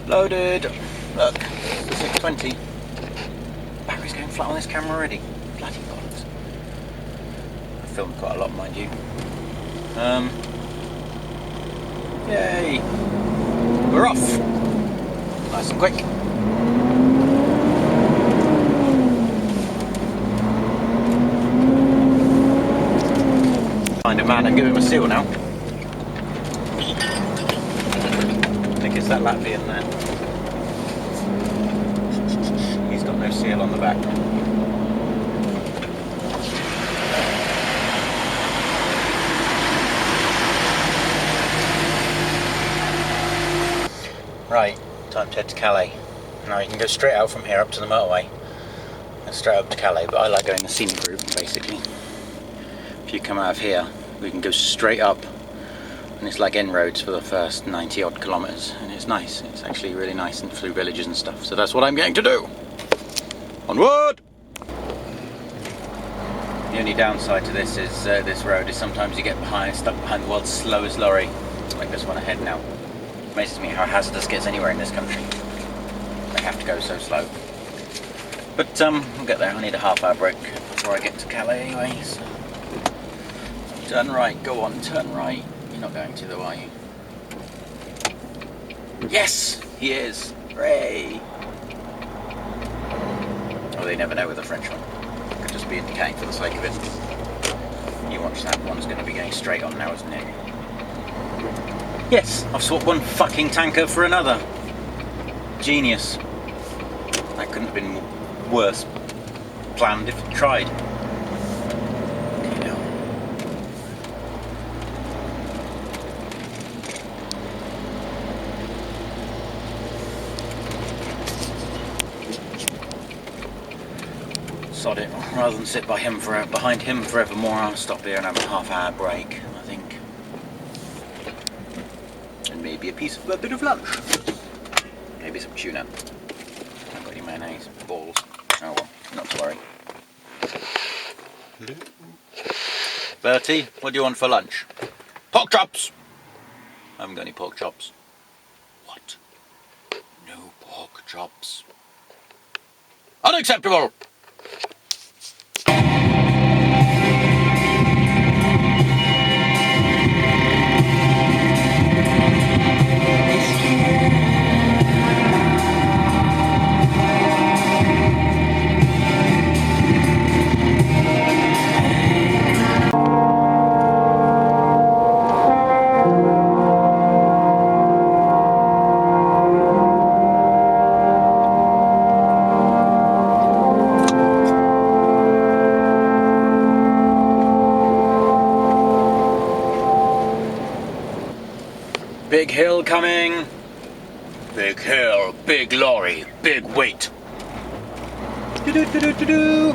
Loaded. Look, the 620. Battery's going flat on this camera already. Bloody bollocks. I filmed quite a lot, mind you. Yay. We're off. Nice and quick. Find a man and give him a seal now. I think it's that Latvian there. He's got no seal on the back. Right, time to head to Calais. Now you can go straight out from here up to the motorway and straight up to Calais, but I like going the scenic route basically. If you come out of here, we can go straight up, and it's like inroads for the first 90 odd kilometres, and it's nice. It's actually really nice, and through villages and stuff. So that's what I'm going to do. Onward! The only downside to this is this road is sometimes you get stuck behind the world's slowest lorry, like this one ahead now. It amazes me how hazardous it gets anywhere in this country. They have to go so slow. But we'll get there. I need a half-hour break before I get to Calais anyway. So. Turn right, go on, turn right. You're not going to though, are you? Yes, he is. Hooray! Oh, they never know with a French one. Could just be indicating for the sake of it. You watch that, one's going to be going straight on now, isn't it? Yes, I've swapped one fucking tanker for another. Genius. That couldn't have been worse planned if it tried. Sod it. Rather than sit behind him forevermore, I'll stop here and have a half-hour break, I think. And maybe a bit of lunch. Maybe some tuna. I haven't got any mayonnaise. Balls. Oh well, not to worry. Bertie, what do you want for lunch? Pork chops! I haven't got any pork chops. What? No pork chops. Unacceptable! Big hill coming. Big hill, big lorry, big weight. Do-do-do-do-do-do.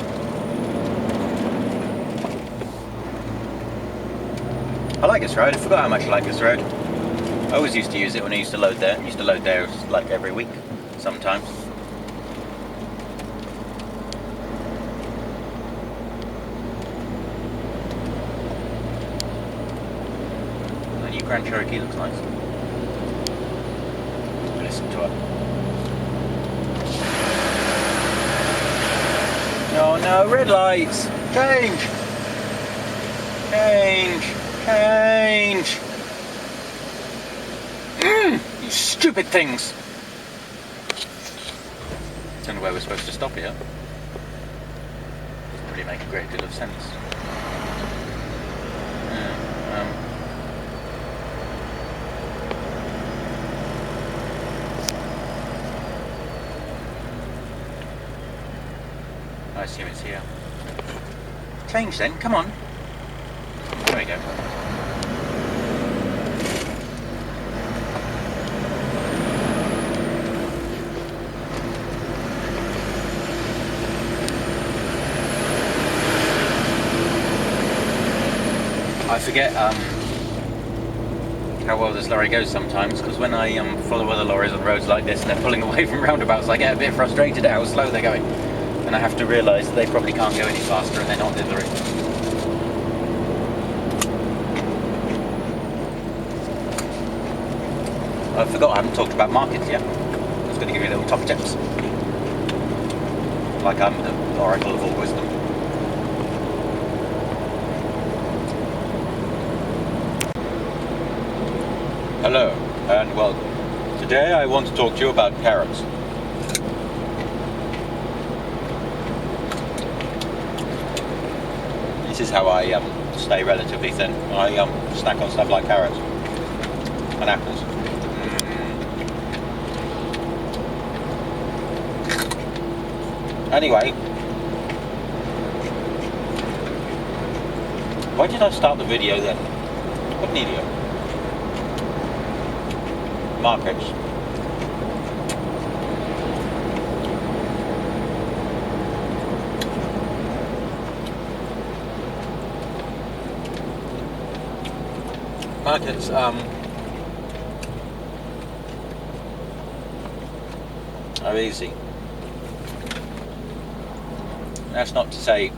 I like this road. I forgot how much I like this road. I always used to use it when I used to load there. I used to load there like every week, sometimes. The new Grand Cherokee looks nice. Listen to it. No, no, red lights! Change! Change! Change! You stupid things! Don't know where we're supposed to stop here. Doesn't really make a great deal of sense. I assume it's here. Change then, come on. There we go. I forget how well this lorry goes sometimes, because when I follow other lorries on roads like this and they're pulling away from roundabouts, I get a bit frustrated at how slow they're going. And I have to realise that they probably can't go any faster and they're not dithering. I forgot I haven't talked about markets yet. going to give you little top tips. Like I'm the oracle of all wisdom. Hello and welcome. Today I want to talk to you about carrots. This is how I stay relatively thin. I snack on stuff like carrots and apples. Anyway, why did I start the video then? What an idiot. Markets. Markets, are easy. That's not to say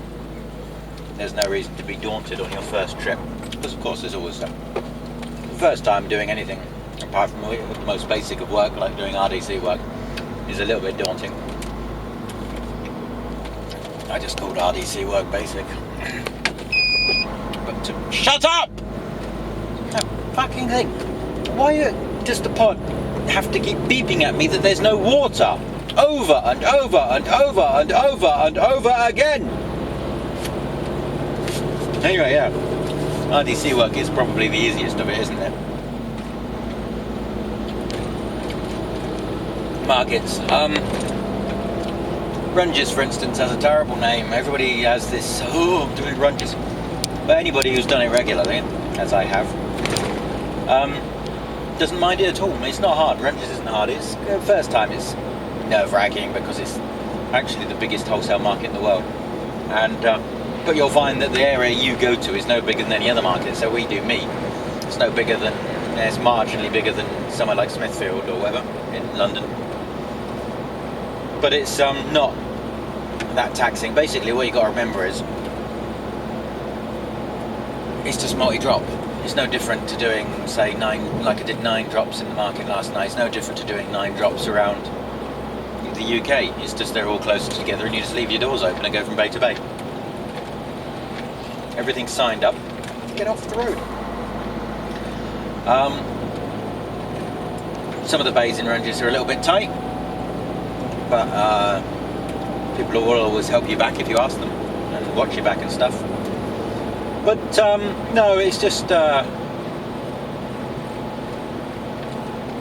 there's no reason to be daunted on your first trip, because of course there's always the first time doing anything, apart from the most basic of work, like doing RDC work, is a little bit daunting. I just called RDC work basic. But shut up! That fucking thing. Why does the pod have to keep beeping at me that there's no water? Over and over and over and over and over again. Anyway, yeah, RDC work is probably the easiest of it, isn't it? Markets. Runges, for instance, has a terrible name. Everybody has this, oh, I'm doing runges. But anybody who's done it regularly, as I have, doesn't mind it at all. It's not hard. Runges isn't hard. It's first time it's nerve-wracking because it's actually the biggest wholesale market in the world, and but you'll find that the area you go to is no bigger than any other market. So we do meat. It's no bigger than, it's marginally bigger than somewhere like Smithfield or whatever in London, but it's not that taxing. Basically what you got to remember is it's just multi-drop. It's no different to doing, say, 9, like I did 9 drops in the market last night. It's no different to doing 9 drops around the UK. It's just they're all closer together and you just leave your doors open and go from bay to bay. Everything's signed up. Get off the road. Some of the bays in Runges are a little bit tight, but people will always help you back if you ask them and watch your back and stuff. But no, it's just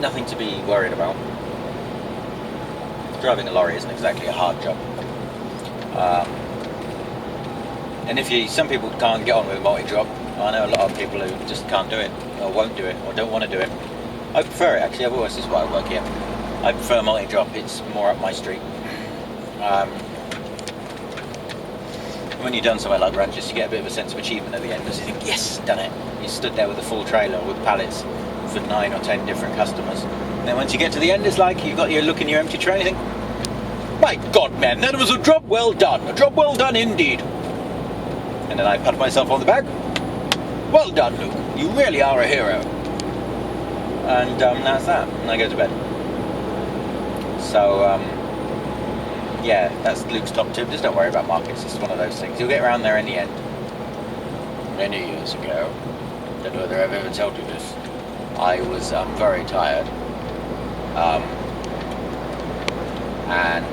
nothing to be worried about. Driving a lorry isn't exactly a hard job, and some people can't get on with a multi-drop. I know a lot of people who just can't do it, or won't do it, or don't want to do it. I prefer it, actually. I've always, this is why I work here. I prefer multi-drop. It's more up my street. When you've done somewhere like Runges, you get a bit of a sense of achievement at the end, because you think, yes, done it. You stood there with a full trailer with pallets for 9 or 10 different customers. And then once you get to the end, it's like you've got your look in your empty tray and you think, my God, man, that was a job well done. A job well done indeed. And then I pat myself on the back. Well done, Luke. You really are a hero. And that's that. And I go to bed. So, yeah, that's Luke's top tip. Just don't worry about markets. It's one of those things. You'll get around there in the end. Many years ago, don't know whether I've ever told you this, I was very tired. And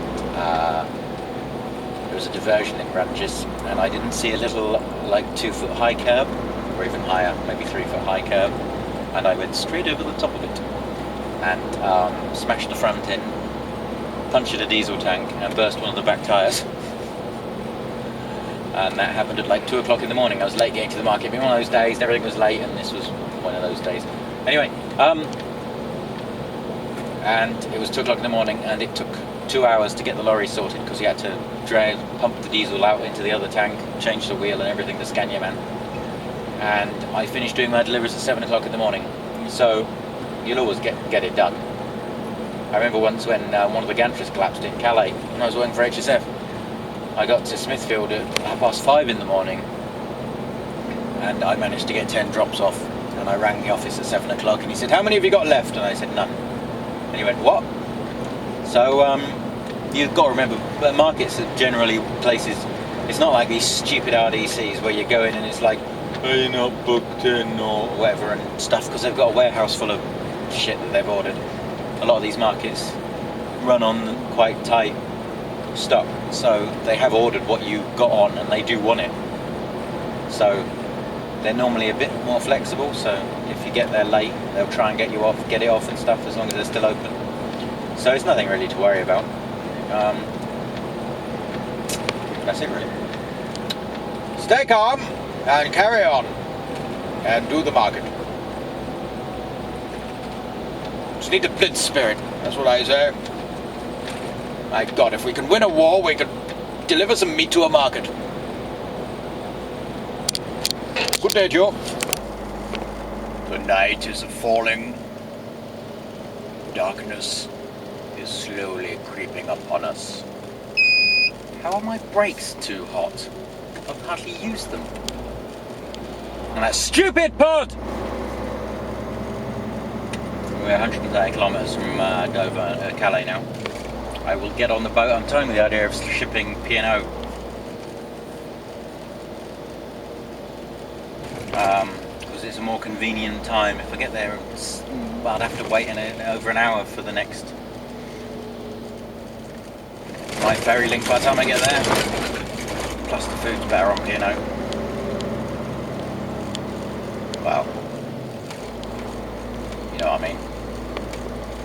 there was a diversion in Runges, and I didn't see a little, like, 2-foot high curb, or even higher, maybe 3-foot high curb, and I went straight over the top of it and smashed the front in, punctured a diesel tank, and burst one of the back tyres. And that happened at like 2 o'clock in the morning. I was late getting to the market. It was one of those days, everything was late, and this was one of those days. Anyway, and it was 2 o'clock in the morning, and it took 2 hours to get the lorry sorted, because he had to pump the diesel out into the other tank, change the wheel and everything, the Scania man. And I finished doing my deliveries at 7 o'clock in the morning. So you'll always get it done. I remember once when one of the gantries collapsed in Calais, when I was working for HSF. I got to Smithfield at 5:30 in the morning, and I managed to get 10 drops off, and I rang the office at 7 o'clock, and he said, how many have you got left? And I said, none. And he went, what? So you've got to remember, markets are generally places. It's not like these stupid RDCs where you go in and it's like, "Are you not booked in?" or whatever and stuff, because they've got a warehouse full of shit that they've ordered. A lot of these markets run on quite tight stock, so they have ordered what you got on and they do want it. So they're normally a bit more flexible, so if you get there late, they'll try and get it off and stuff, as long as they're still open. So it's nothing really to worry about. That's it really. Stay calm and carry on and do the market. Just need a blitz spirit, that's what I say. My God, if we can win a war, we can deliver some meat to a market. Good day, Joe. The night is falling. Darkness is slowly creeping upon us. How are my brakes too hot? I've hardly used them. And that stupid port! We're 130 kilometres from Dover, Calais now. I will get on the boat. I'm toying with the idea of shipping P&O. Because it's a more convenient time. If I get there, I'd have to wait over an hour for the next. My ferry link by the time I get there. Plus the food's better on P&O. Well, you know what I mean.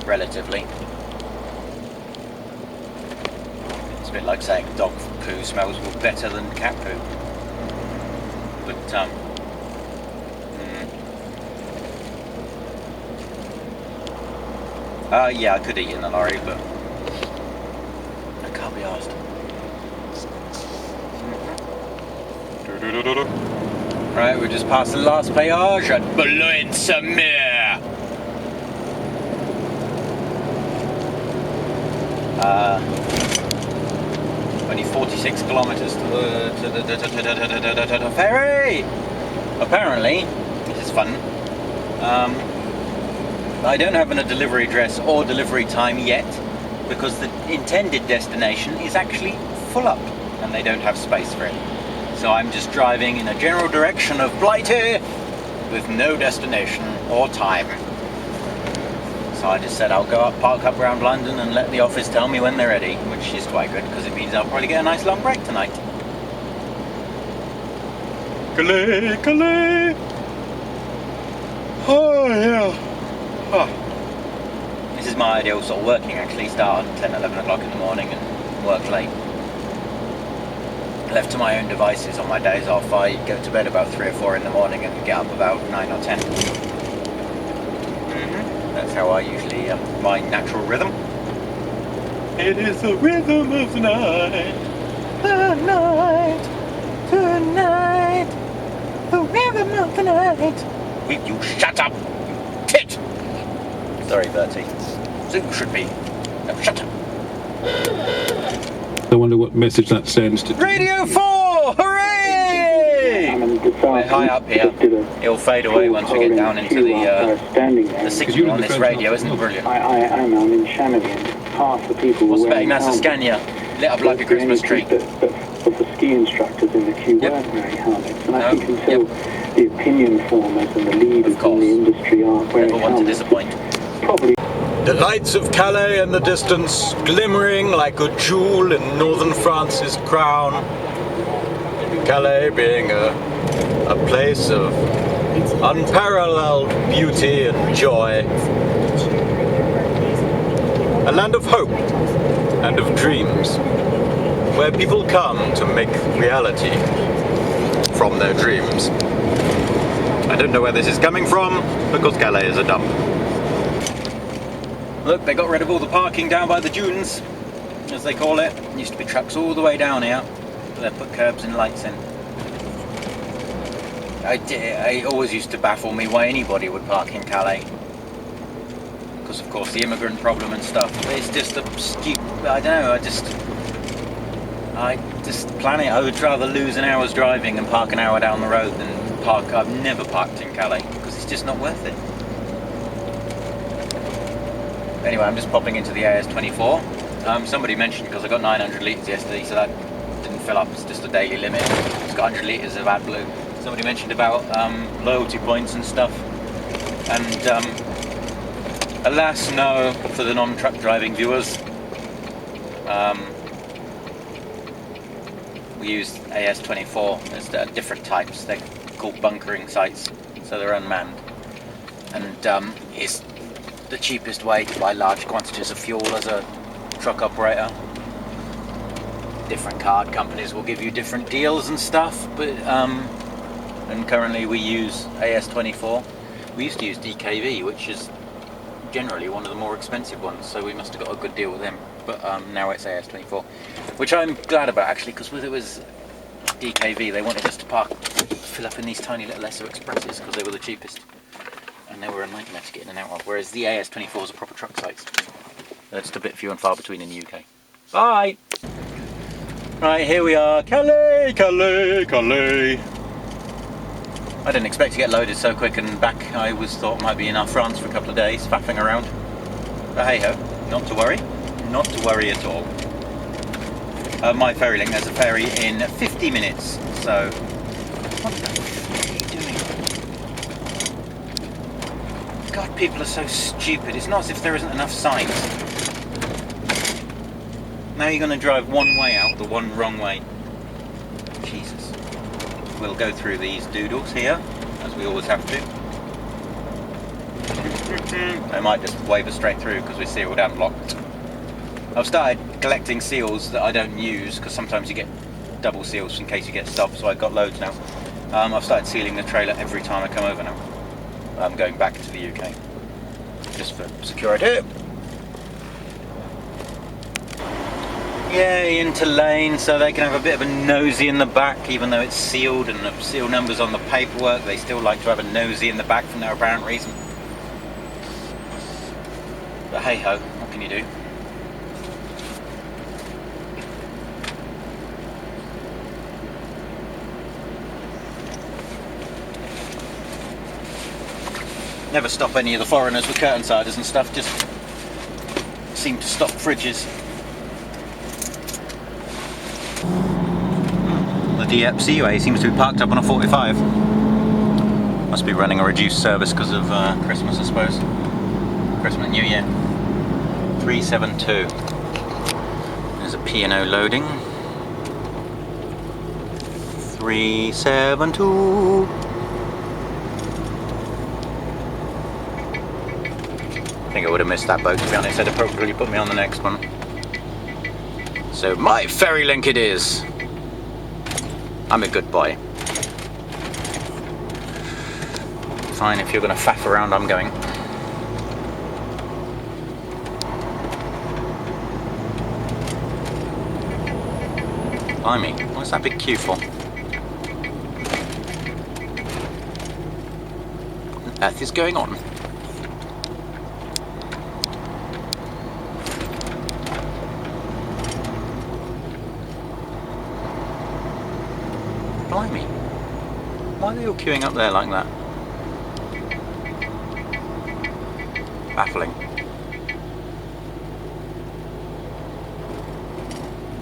Relatively. It's a bit like saying dog poo smells better than cat poo. But yeah, I could eat in the lorry, but I can't be arsed. Right, we're just past the last péage at Boulogne-sur-Mer. Only 46 kilometres to the ferry. Apparently, this is fun. I don't have a delivery address or delivery time yet, because the intended destination is actually full up and they don't have space for it. So I'm just driving in a general direction of Blighty with no destination or time. So I just said I'll go up, park up around London and let the office tell me when they're ready, which is quite good because it means I'll probably get a nice long break tonight. Calais, Calais! Oh yeah! Oh. This is my ideal sort of working actually, start at 10, 11 o'clock in the morning and work late. Left to my own devices on my days off, I go to bed about 3 or 4 in the morning and get up about 9 or 10. That's how I usually, my natural rhythm. It is the rhythm of the night, tonight, the rhythm of the night. Will you shut up, tit? Sorry, Bertie. So you should be. No, shut up. I wonder what message that sends to... Radio 4! Hooray! We're high up here. It'll fade away once we get down into the signal on this radio, isn't it brilliant? I'm in Chamonix, and half the people What's were wearing betting that's a Scania, lit up like a Christmas tree. But the ski instructors in the queue weren't wearing helmets, and I think until the opinion formers and the leaders in the industry aren't wearing Never want to disappoint. probably... The lights of Calais in the distance, glimmering like a jewel in northern France's crown. Calais being a place of unparalleled beauty and joy. A land of hope and of dreams, where people come to make reality from their dreams. I don't know where this is coming from, because Calais is a dump. Look, they got rid of all the parking down by the dunes, as they call it. There used to be trucks all the way down here. They put curbs and lights in. It always used to baffle me why anybody would park in Calais. Because of course the immigrant problem and stuff. It's just a stupid, I don't know, I just plan it. I would rather lose an hour's driving and park an hour down the road than park. I've never parked in Calais, because it's just not worth it. anyway, I'm just popping into the AS24. Somebody mentioned, because I got 900 litres yesterday, so that didn't fill up, it's just a daily limit. It's got 100 litres of AdBlue. Somebody mentioned about loyalty points and stuff, and alas no, for the non-truck driving viewers. We use AS24. There's different types. They're called bunkering sites, so they're unmanned, and it's the cheapest way to buy large quantities of fuel as a truck operator. Different card companies will give you different deals and stuff, but and currently we use AS24. We used to use DKV, which is generally one of the more expensive ones, so we must have got a good deal with them, but now it's AS24, which I'm glad about actually, because when it was DKV they wanted us to fill up in these tiny little Esso Expresses because they were the cheapest, and they were a nightmare to get in and out of, whereas the AS24s are proper truck sites. They're just a bit few and far between in the UK. Bye! Right, here we are, Calais, Calais, Calais. I didn't expect to get loaded so quick and back. I thought might be in our France for a couple of days, faffing around. But hey ho, not to worry at all. My ferry link, there's a ferry in 50 minutes, so... What the f*** are you doing? God, people are so stupid. It's not as if there isn't enough signs. Now you're going to drive one way out, the one wrong way. Jesus. We'll go through these doodles here, as we always have to. They might just wave us straight through because we're sealed and locked. I've started collecting seals that I don't use, because sometimes you get double seals in case you get stopped, so I've got loads now. I've started sealing the trailer every time I come over now. I'm going back to the UK, just for security. Yay, into lane, so they can have a bit of a nosy in the back, even though it's sealed and the seal numbers on the paperwork. They still like to have a nosy in the back for no apparent reason. But hey ho, what can you do? Never stop any of the foreigners with curtain siders and stuff, just seem to stop fridges. The Dieppe Seaway seems to be parked up on a 45. Must be running a reduced service because of Christmas, I suppose. Christmas, New Year. 372. There's a P&O loading. 372. I think I would have missed that boat, to be honest. They'd have probably put me on the next one. So my ferry link it is. I'm a good boy. Fine, if you're going to faff around, I'm going. Blimey, what's that big queue for? What on earth is going on? Blimey. Why are they all queuing up there like that? Baffling.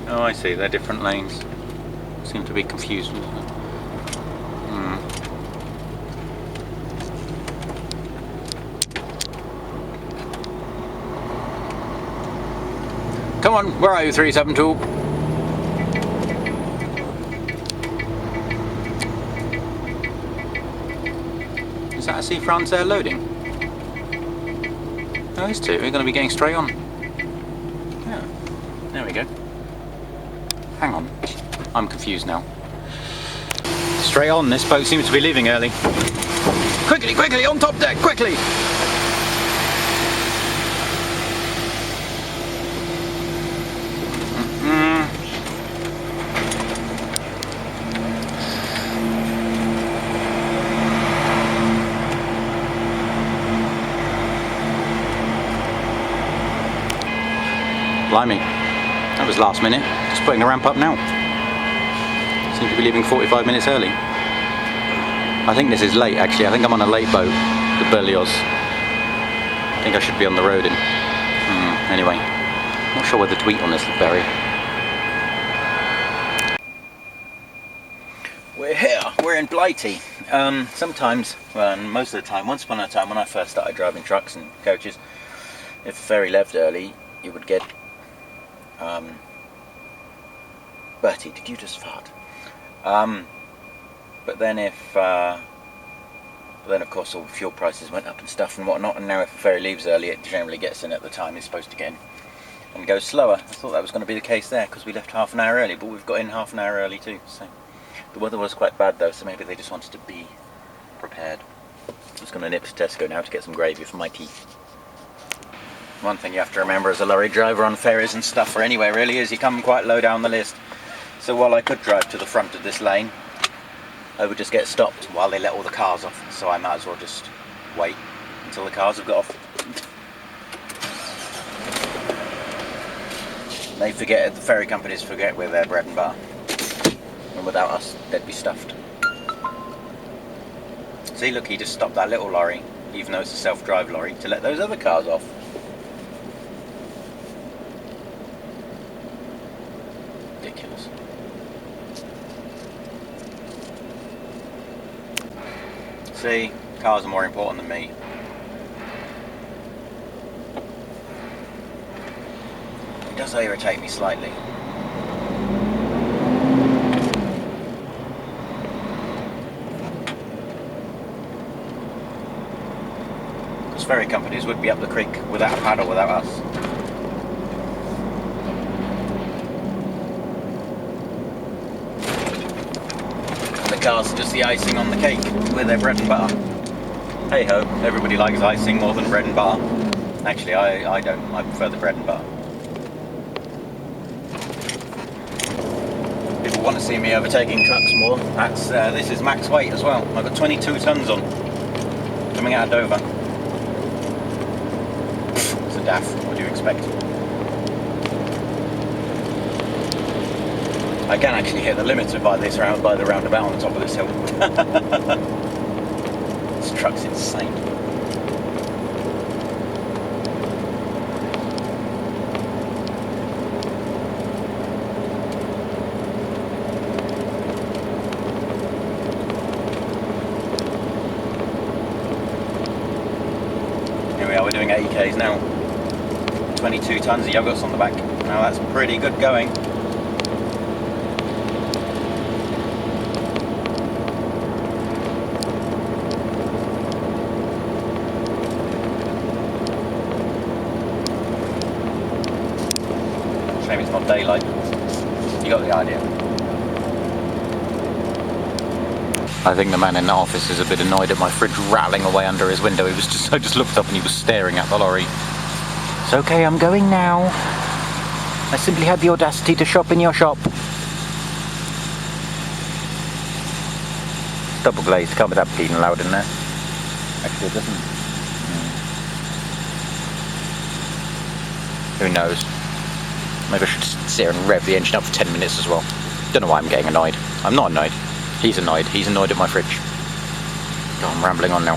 Oh, I see, they're different lanes. Seem to be confused. Come on, where are you, 372? Is that a Sea France Air loading? Oh, these two are going to be getting straight on. Yeah, there we go. Hang on, I'm confused now. Straight on, this boat seems to be leaving early. Quickly, quickly, on top deck, quickly! Blimey, that was last minute. Just putting the ramp up now. Seem to be leaving 45 minutes early. I think this is late actually. I think I'm on a late boat, the Berlioz. I think I should be on the road in Anyway, not sure whether to eat on this ferry. We're here, we're in Blighty. Sometimes, well, most of the time, once upon a time when I first started driving trucks and coaches, if the ferry left early, you would get... Bertie, did you just fart? But then then of course all fuel prices went up and stuff and whatnot, and now if the ferry leaves early, it generally gets in at the time it's supposed to get in and goes slower. I thought that was going to be the case there because we left half an hour early, but we've got in half an hour early too. So the weather was quite bad though, so maybe they just wanted to be prepared. I'm just going to nip to Tesco now to get some gravy for my tea. One thing you have to remember as a lorry driver on ferries and stuff, or anywhere really, is you come quite low down the list. So while I could drive to the front of this lane, I would just get stopped while they let all the cars off, so I might as well just wait until the cars have got off. They forget, the ferry companies forget we're their bread and butter, and without us they'd be stuffed. See, look, he just stopped that little lorry, even though it's a self-drive lorry, to let those other cars off. Ridiculous. See, cars are more important than me. It does irritate me slightly. Because ferry companies would be up the creek without a paddle, without us. Cars are just the icing on the cake. We're their bread and butter. Hey ho, everybody likes icing more than bread and butter. Actually, I don't. I prefer the bread and butter. People want to see me overtaking trucks more. That's this is max weight as well. I've got 22 tons on, coming out of Dover. It's a daff. What do you expect? I can actually hit the limiter by the roundabout on the top of this hill. This truck's insane. Here we are, we're doing 80 k's now. 22 tons of yogurts on the back. Now that's pretty good going. It's not daylight. You got the idea. I think the man in the office is a bit annoyed at my fridge rattling away under his window. I just looked up and he was staring at the lorry. It's okay, I'm going now. I simply had the audacity to shop in your shop. It's double glazed, can't be that bleeding loud in there. Actually it doesn't. Who knows? Maybe I should sit here and rev the engine up for 10 minutes as well. Don't know why I'm getting annoyed. I'm not annoyed. He's annoyed. He's annoyed at my fridge. God, I'm rambling on now.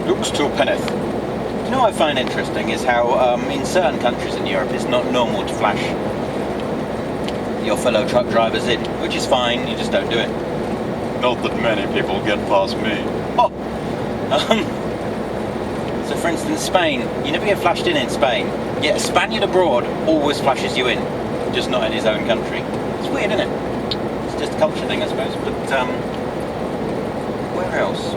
Looks to Peneth. You know what I find interesting is how in certain countries in Europe it's not normal to flash your fellow truck drivers in, which is fine, you just don't do it. Not that many people get past me. Oh! So for instance, Spain, you never get flashed in Spain, yet a Spaniard abroad always flashes you in, just not in his own country. It's weird, isn't it? It's just a culture thing, I suppose, but where else?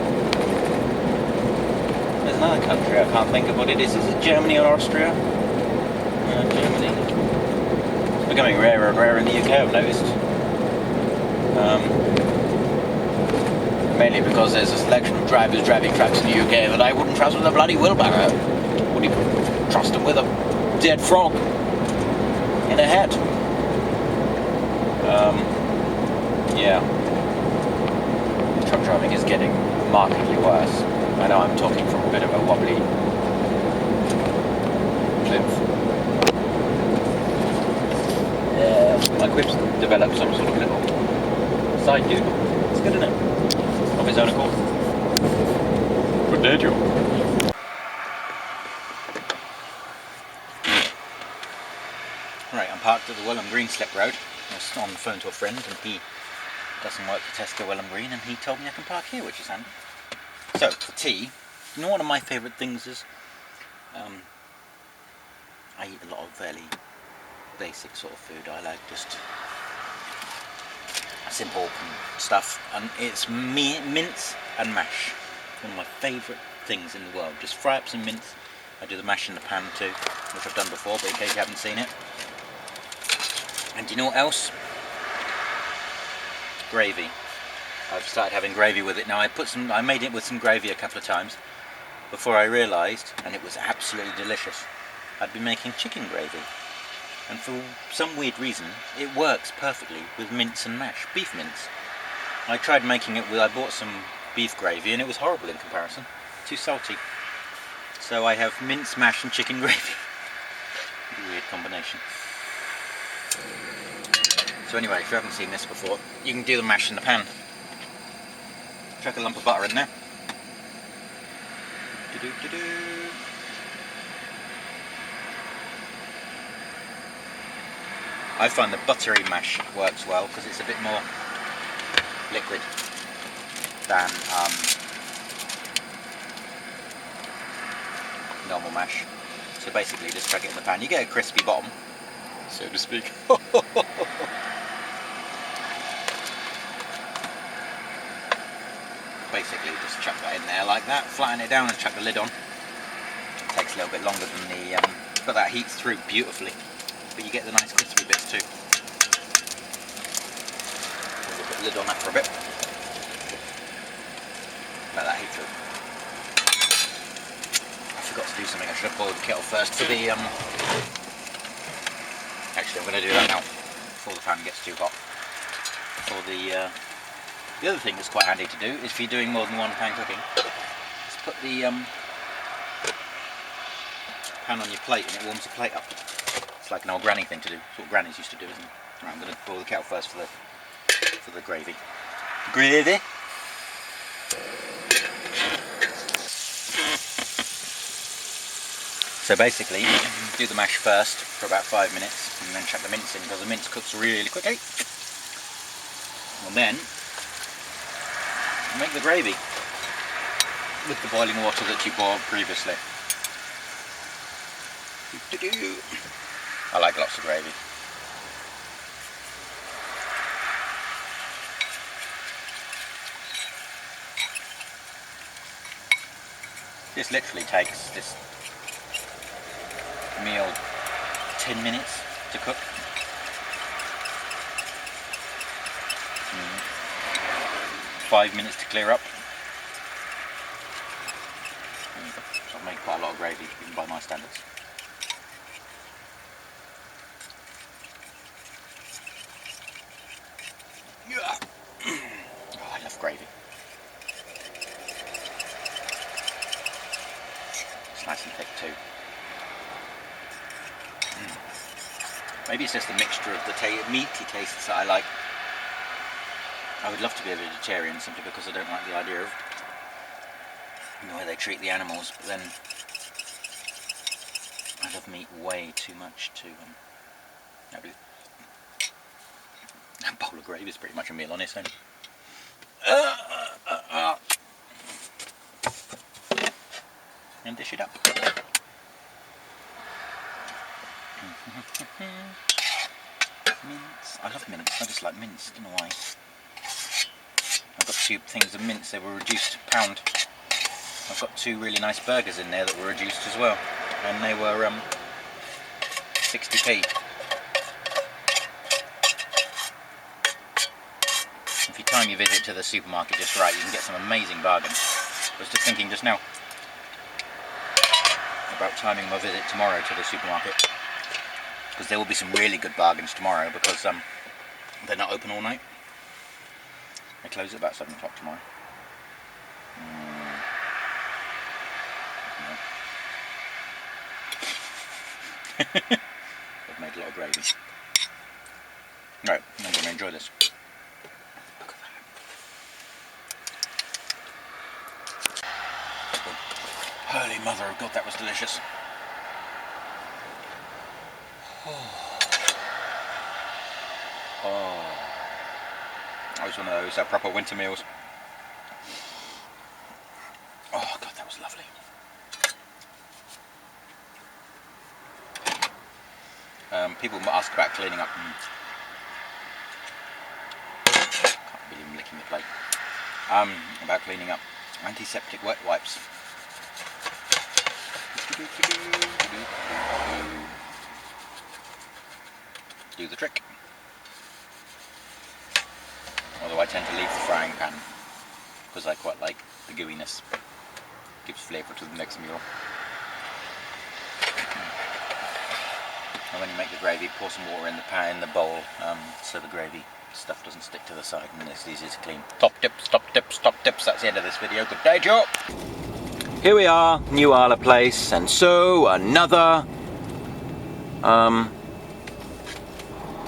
There's another country, I can't think of what it is. Is it Germany or Austria? Germany. It's becoming rarer and rarer in the UK, I've noticed. Mainly because there's a selection of drivers driving trucks in the UK that I wouldn't trust with a bloody wheelbarrow. Would you trust them with a dead frog in a hat? Yeah. Truck driving is getting markedly worse. I know I'm talking from a bit of a wobbly plinth. My quip's developed some sort of little side view. It's good, isn't it? Of his own accord. Good day, Joe. parked at the Welham Green slip road. I was on the phone to a friend, and he doesn't work for Tesco Welham Green, and he told me I can park here, which is handy. So, for tea, you know, one of my favourite things is I eat a lot of fairly basic sort of food. I like just simple stuff, and it's mince and mash. One of my favourite things in the world. Just fry up some mince. I do the mash in the pan too, which I've done before, but in case you haven't seen it. And do you know what else? Gravy. I've started having gravy with it now. I made it with some gravy a couple of times before I realised, and it was absolutely delicious, I'd been making chicken gravy. And for some weird reason, it works perfectly with mince and mash, beef mince. I tried making it I bought some beef gravy, and it was horrible in comparison. Too salty. So I have mince, mash and chicken gravy. Weird combination. So anyway, if you haven't seen this before, you can do the mash in the pan. Chuck a lump of butter in there. I find the buttery mash works well because it's a bit more liquid than normal mash. So basically just chuck it in the pan. You get a crispy bottom, so to speak. Basically just chuck that in there like that, flatten it down and chuck the lid on. It takes a little bit longer than the, but that heats through beautifully. But you get the nice crispy bits too. We'll put the lid on that for a bit. Let that heat through. I forgot to do something. I should have boiled the kettle first for the actually I'm going to do that now before the pan gets too hot. For the other thing that's quite handy to do is if you're doing more than one pan cooking, is put the pan on your plate and it warms the plate up. It's like an old granny thing to do. It's what grannies used to do, isn't it? Right, I'm going to boil the kettle first for the gravy. Gravy. So basically, do the mash first for about 5 minutes, and then chuck the mince in because the mince cooks really quickly. And then make the gravy with the boiling water that you boiled previously. I like lots of gravy. This literally takes this meal 10 minutes to cook. 5 minutes to clear up. So I've made quite a lot of gravy, even by my standards. Oh, I love gravy. It's nice and thick too. Maybe it's just the mixture of the meaty tastes that I like. I would love to be a vegetarian simply because I don't like the idea of the way they treat the animals, but then I love meat way too much to a bowl of gravy is pretty much a meal on its own. And dish it up. Mince. I love mince. I just like mince. I don't know why. I've got 2 things of mince. They were reduced to £1. I've got 2 really nice burgers in there that were reduced as well, and they were 60p. If you time your visit to the supermarket just right, you can get some amazing bargains. I was just thinking just now about timing my visit tomorrow to the supermarket, because there will be some really good bargains tomorrow because they're not open all night. They close at about 7 o'clock tomorrow. I've made a lot of gravy. Right, I'm going to enjoy this. Look at that. Holy mother of God, that was delicious. Oh. Oh, that was one of those proper winter meals. Oh God, that was lovely. People ask about cleaning up. Can't believe I'm licking the plate. About cleaning up. Antiseptic wet wipes. Do the trick. Although I tend to leave the frying pan because I quite like the gooiness. Gives flavour to the next meal. And when you make the gravy, pour some water in the pan, in the bowl, so the gravy stuff doesn't stick to the side and it's easier to clean. Top tips, top tips, top tips. That's the end of this video. Good day, Joe. Here we are, New Isla Place, and so another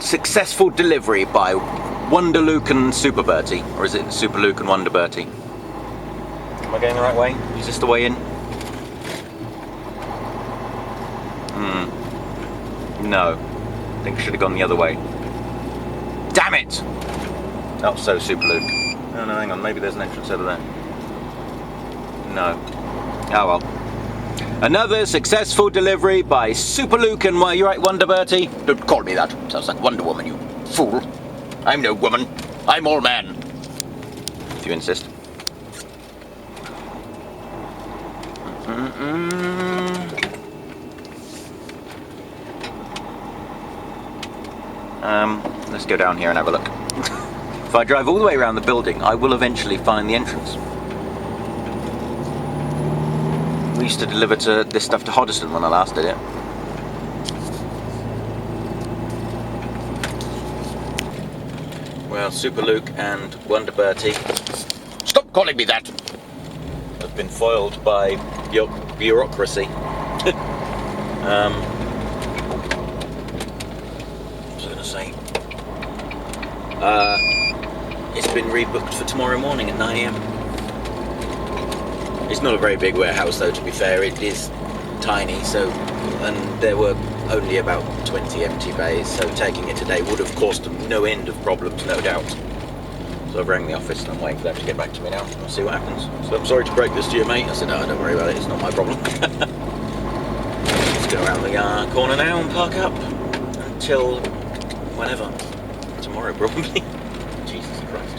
successful delivery by Wonder Luke and Super Bertie, or is it Super Luke and Wonder Bertie? Am I going the right way? Is this the way in? No, I think I should have gone the other way. Damn it! Not so, Super Luke. Oh no, hang on, maybe there's an entrance over there. No. Oh well. Another successful delivery by Super Luke and you're right, Wonder Bertie? Don't call me that. Sounds like Wonder Woman, you fool. I'm no woman. I'm all man. If you insist. Let's go down here and have a look. If I drive all the way around the building, I will eventually find the entrance. We used to deliver this stuff to Hoddesdon when I last did it. Well, Super Luke and Wonder Bertie, stop calling me that! Have been foiled by bureaucracy. What was I going to say? It's been rebooked for tomorrow morning at 9 AM. It's not a very big warehouse though, to be fair. It is tiny, so, and there were only about 20 empty bays, so taking it today would have caused them no end of problems, no doubt. So I've rang the office and I'm waiting for them to get back to me now. I'll see what happens. So I'm sorry to break this to you, mate. I said, oh, don't worry about it, it's not my problem. Let's go around the corner now and park up until whenever. Tomorrow, probably. Jesus Christ.